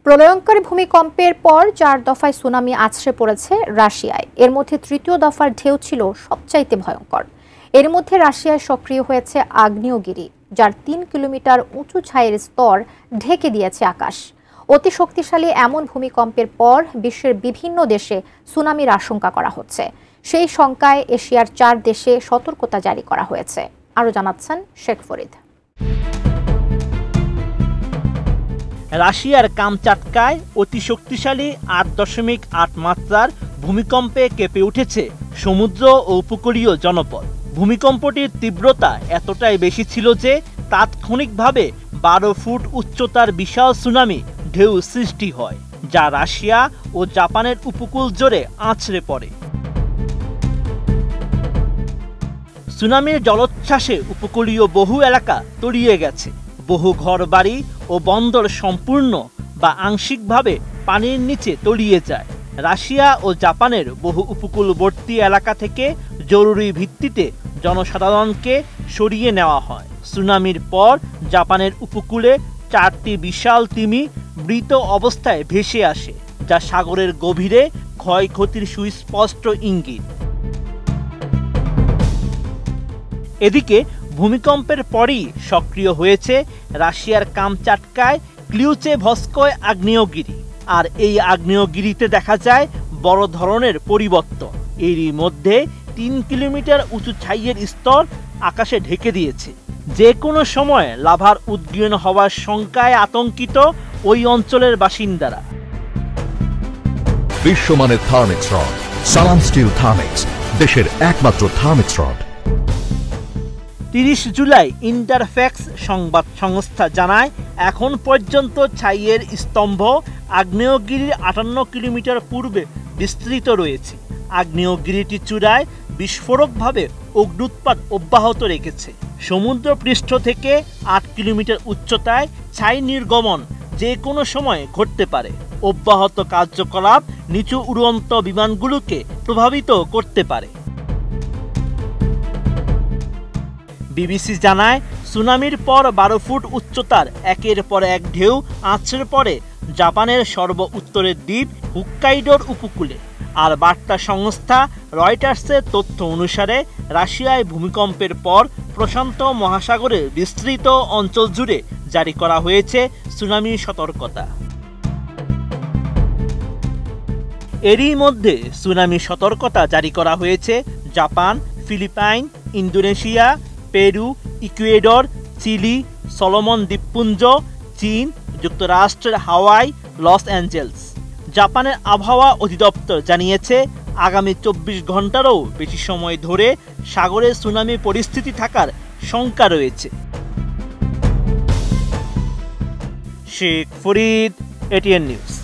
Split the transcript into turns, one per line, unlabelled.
প্রলয়ঙ্করী ভূমিকম্পের পর 4 দফায় সুনামি আছড়ে পড়েছে রাশিয়ায়। এর মধ্যে তৃতীয় দফার ঢেউ ছিল সবচাইতে ভয়ঙ্কর। এর মধ্যে রাশিয়ায় সক্রিয় হয়েছে আগ্নেয়গিরি, যার 3 কিলোমিটার উঁচু ছাইয়ের স্তর ঢেকে দিয়েছে আকাশ। অতি শক্তিশালী এমন ভূমিকম্পের পর বিশ্বের বিভিন্ন দেশে সুনামির আশঙ্কা করা হচ্ছে। সেই শঙ্কায় এশিয়ার 4 দেশে সতর্কতা জারি করা হয়েছে। আরও জানাচ্ছেন শেখ ফরিদ।
রাশিয়ার কামচাটকায় অতি শক্তিশালী 8.8 মাত্রার ভূমিকম্পে কেঁপে উঠেছে সমুদ্র ও উপকূলীয় জনপদ। ভূমিকম্পটির তীব্রতা এতটাই বেশি ছিল যে তাৎক্ষণিকভাবে 12 ফুট উচ্চতার বিশাল সুনামি ঢেউ সৃষ্টি হয়, যা রাশিয়া ও জাপানের উপকূল জুড়ে আছড়ে পড়ে। সুনামির জলোচ্ছ্বাসে উপকূলীয় বহু এলাকা তলিয়ে গেছে। বহু ঘরবাড়ি ও বন্দর সম্পূর্ণ বা আংশিকভাবে পানির নিচে তলিয়ে যায়। রাশিয়া ও জাপানের বহু উপকূলবর্তী এলাকা থেকে জরুরি ভিত্তিতে জনসাধারণকে সরিয়ে নেওয়া হয়। সুনামির পর জাপানের উপকূলে 4টি বিশাল তিমি মৃত অবস্থায় ভেসে আসে, যা সাগরের গভীরে ক্ষয়ক্ষতির সুস্পষ্ট ইঙ্গিত। এদিকে ভূমিকম্পের পরই সক্রিয় হয়েছে রাশিয়ার কামচাটকায় ক্লিউচেভস্কয় আগ্নেয়গিরি। আর এই আগ্নেয়গিরিতে দেখা যায় বড় ধরনের পরিবর্তন। এরই মধ্যে 3 কিলোমিটার উঁচু ছাইয়ের স্তর আকাশে ঢেকে দিয়েছে। যে কোনো সময় লাভার উদ্গীরণ হওয়ার শঙ্কায় আতঙ্কিত ওই অঞ্চলের বাসিন্দারা।
বিশ্বমানের থার্মিক্স রড, সালাম স্টিল থার্মিক্স, দেশের একমাত্র থার্মিক্স রড।
30 জুলাই ইন্টারফ্যাক্স সংবাদ সংস্থা জানায়, এখন পর্যন্ত ছাইয়ের স্তম্ভ আগ্নেয়গিরির 58 কিলোমিটার পূর্বে বিস্তৃত রয়েছে। আগ্নেয়গিরিটি চূড়ায় বিস্ফোরকভাবে অগ্ন্যুৎপাত অব্যাহত রেখেছে। সমুদ্র পৃষ্ঠ থেকে 8 কিলোমিটার উচ্চতায় ছাই নির্গমন যে কোনো সময় ঘটতে পারে। অব্যাহত কার্যকলাপ নিচু উড়ন্ত বিমানগুলোকে প্রভাবিত করতে পারে। বিবিসি জানায়, সুনামির পর 12 ফুট উচ্চতার একের পর এক ঢেউ আছড়ে পড়ে জাপানের সর্ব উত্তরের দ্বীপ হুক্কাইডোর উপকূলে। আর বার্তা সংস্থা রয়টার্সের তথ্য অনুসারে রাশিয়ায় ভূমিকম্পের পর প্রশান্ত মহাসাগরের বিস্তৃত অঞ্চল জুড়ে জারি করা হয়েছে সুনামি সতর্কতা। এরই মধ্যে সুনামি সতর্কতা জারি করা হয়েছে Japan, Philippine, Indonesia, Peru, Ecuador, Chile, Solomon দ্বীপপুঞ্জ, চীন, যুক্তরাষ্ট্রের হাওয়াই, লস অ্যাঞ্জেলস। জাপানের আবহাওয়া অধিদপ্তর জানিয়েছে, আগামী 24 ঘন্টারও বেশি সময় ধরে সাগরে সুনামি পরিস্থিতি থাকার শঙ্কা রয়েছে। Sheikh Farid, ATN news.